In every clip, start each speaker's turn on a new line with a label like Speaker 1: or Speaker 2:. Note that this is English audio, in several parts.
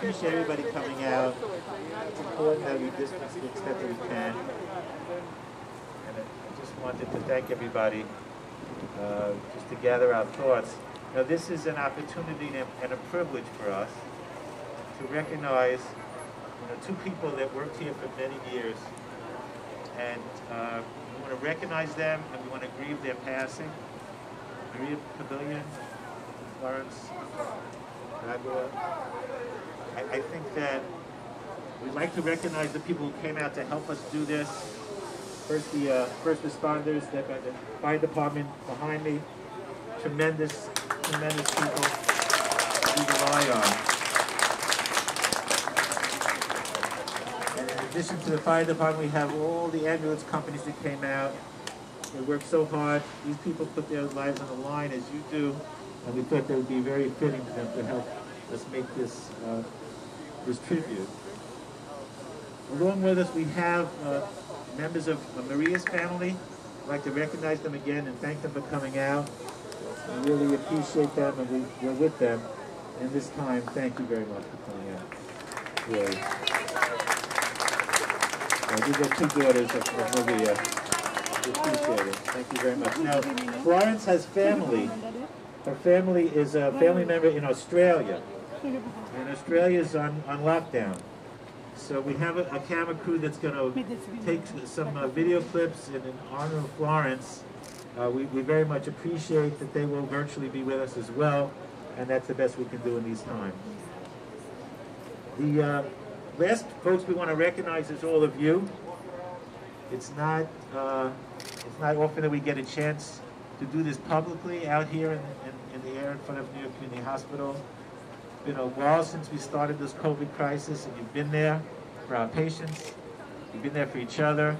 Speaker 1: appreciate everybody coming out. It's important that we distance to the extent that we can. And I just wanted to thank everybody just to gather our thoughts. Now, this is an opportunity and a privilege for us to recognize two people that worked here for many years. And we want to recognize them and we want to grieve their passing. Maria Pavilion, Florence Ragua. I think that we'd like to recognize the people who came out to help us do this. First, the first responders, the fire department behind me. Tremendous people we rely on. And in addition to the fire department, we have all the ambulance companies that came out. They worked so hard. These people put their lives on the line as you do, and we thought that would be very fitting for them to help us make this tribute. Along with us, we have members of Maria's family. I'd like to recognize them again and thank them for coming out. We really appreciate them, and we're with them. And this time, thank you very much for coming out. Really. These are two daughters of Maria. We appreciate it. Thank you very much. Now, Florence has family. Her family is a family member in Australia. And Australia is on lockdown. So we have a camera crew that's going to take some video clips in honor of Florence. We very much appreciate that they will virtually be with us as well, and that's the best we can do in these times. The last folks we want to recognize is all of you. It's not often that we get a chance to do this publicly out here in the air in front of New York Community Hospital. It's been a while since we started this COVID crisis, and you've been there for our patients. You've been there for each other.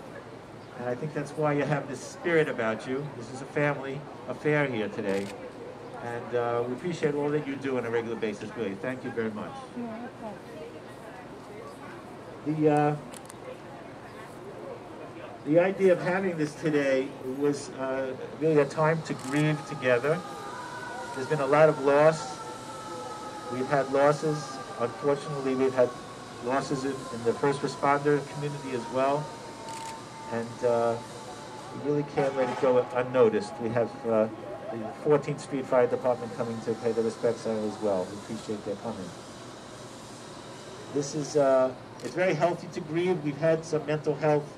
Speaker 1: And I think that's why you have this spirit about you. This is a family affair here today. And we appreciate all that you do on a regular basis, really. Thank you very much. The idea of having this today was really a time to grieve together. There's been a lot of loss. We've had losses. Unfortunately, we've had losses in the first responder community as well. And we really can't let it go unnoticed. We have the 14th Street Fire Department coming to pay their respects as well. We appreciate their coming. This is, it's very healthy to grieve. We've had some mental health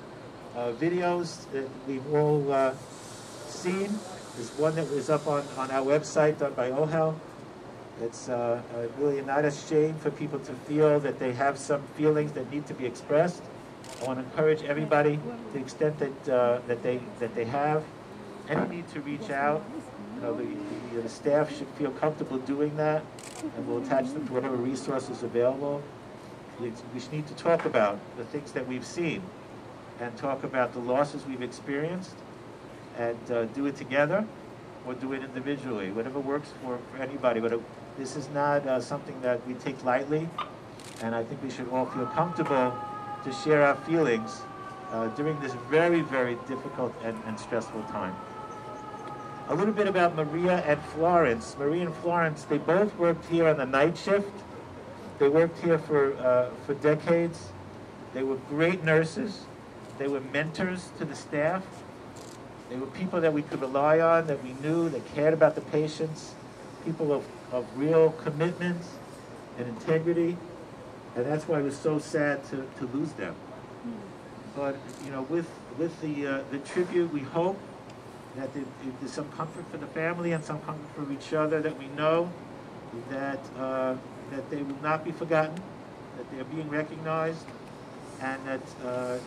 Speaker 1: videos that we've all seen. There's one that was up on our website done by OHEL. It's really not a shame for people to feel that they have some feelings that need to be expressed. I want to encourage everybody to the extent that they have any need to reach out. The staff should feel comfortable doing that, and we'll attach them to whatever resources available. We need to talk about the things that we've seen and talk about the losses we've experienced, and do it together or do it individually, whatever works for anybody. But this is not something that we take lightly, and I think we should all feel comfortable to share our feelings during this very, very difficult and stressful time. A little bit about Maria and Florence. Maria and Florence, they both worked here on the night shift. They worked here for decades. They were great nurses. They were mentors to the staff. They were people that we could rely on, that we knew, that cared about the patients, people of real commitment and integrity. And that's why it was so sad to lose them. But with the tribute, we hope that there's some comfort for the family and some comfort for each other, that we know that they will not be forgotten, that they are being recognized, and that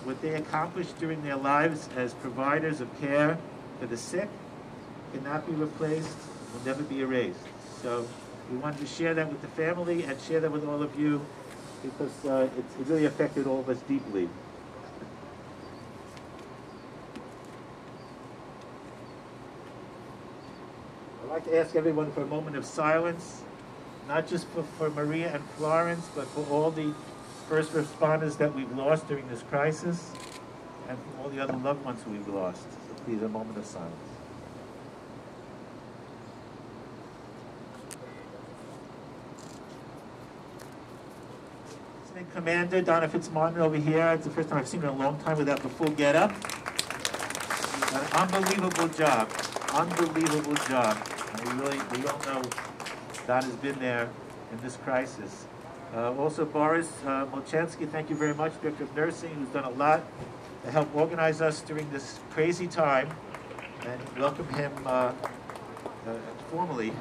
Speaker 1: what they accomplished during their lives as providers of care for the sick cannot be replaced, will never be erased. So we wanted to share that with the family and share that with all of you, because it really affected all of us deeply. I'd like to ask everyone for a moment of silence, not just for Maria and Florence, but for all the first responders that we've lost during this crisis, and for all the other loved ones who we've lost. So please, a moment of silence. Lieutenant Commander Donna Fitzmartin over here. It's the first time I've seen her in a long time without the full getup. An unbelievable job. Unbelievable job. And we all know Donna's been there in this crisis. Also, Boris Molchansky, thank you very much, Director of Nursing, who's done a lot to help organize us during this crazy time, and welcome him formally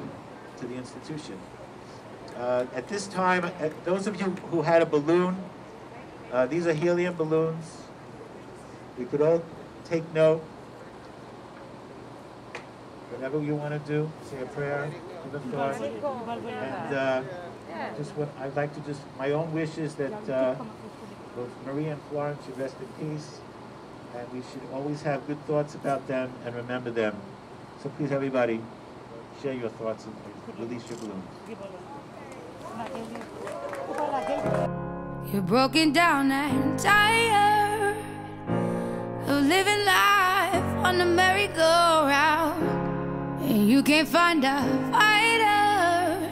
Speaker 1: to the institution. At this time, those of you who had a balloon, these are helium balloons. We could all take note. Whatever you want to do, say a prayer, give a thought. And just what I'd like to my own wish is that both Marie and Florence should rest in peace, and we should always have good thoughts about them and remember them. So please, everybody, share your thoughts and release your balloons.
Speaker 2: You're broken down and tired of living life on the merry-go-round, and you can't find a fighter,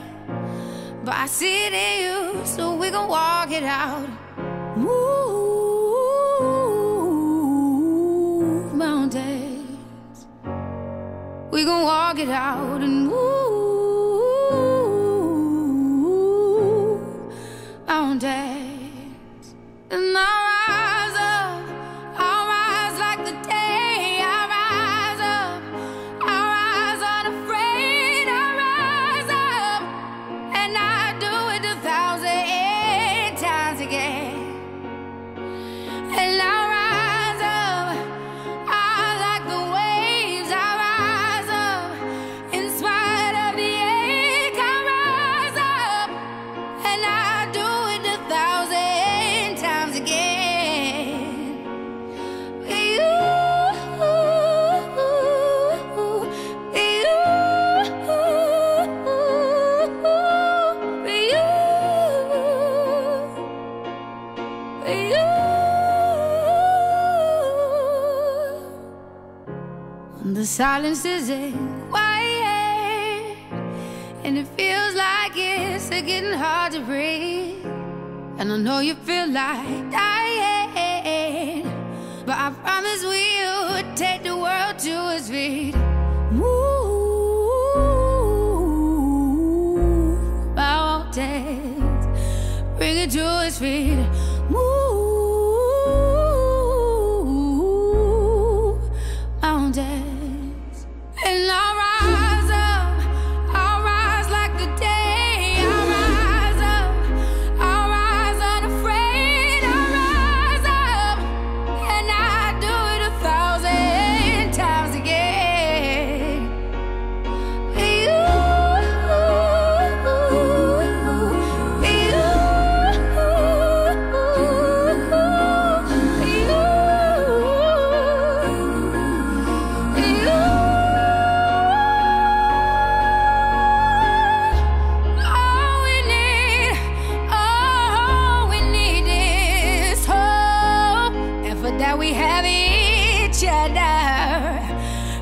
Speaker 2: but I see it in you, so we gon' walk it out. Move mountains, we gon' walk it out and move mountains. And I'll rise up, I'll rise like the day. I'll rise up, I'll rise unafraid. I'll rise up, and I'll do it 1,000 times again. And I'll rise up, I'll like the waves. I'll rise up, in spite of the ache. I'll rise up, and I'll do it 1,000 times again. The silence isn't quiet, and it feels like it's getting hard to breathe. And I know you feel like dying, but I promise we'll take the world to its feet. Move mountains, bring it to its feet. Move mountains. And I'll rise up, I'll rise like the day. I'll rise up, I'll rise unafraid. I'll rise up, and I'll do it 1,000 times again. That we have each other,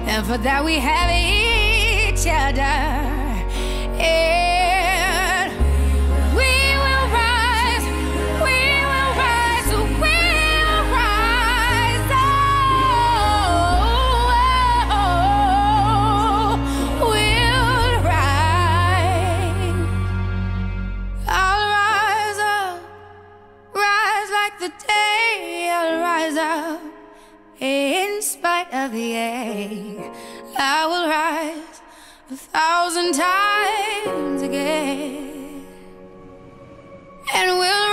Speaker 2: and for that we have each other, and we will rise, we will rise, we'll rise, we'll rise. I'll rise up, rise like the day. I'll rise up, in spite of the ache. I will rise 1,000 times again, and we'll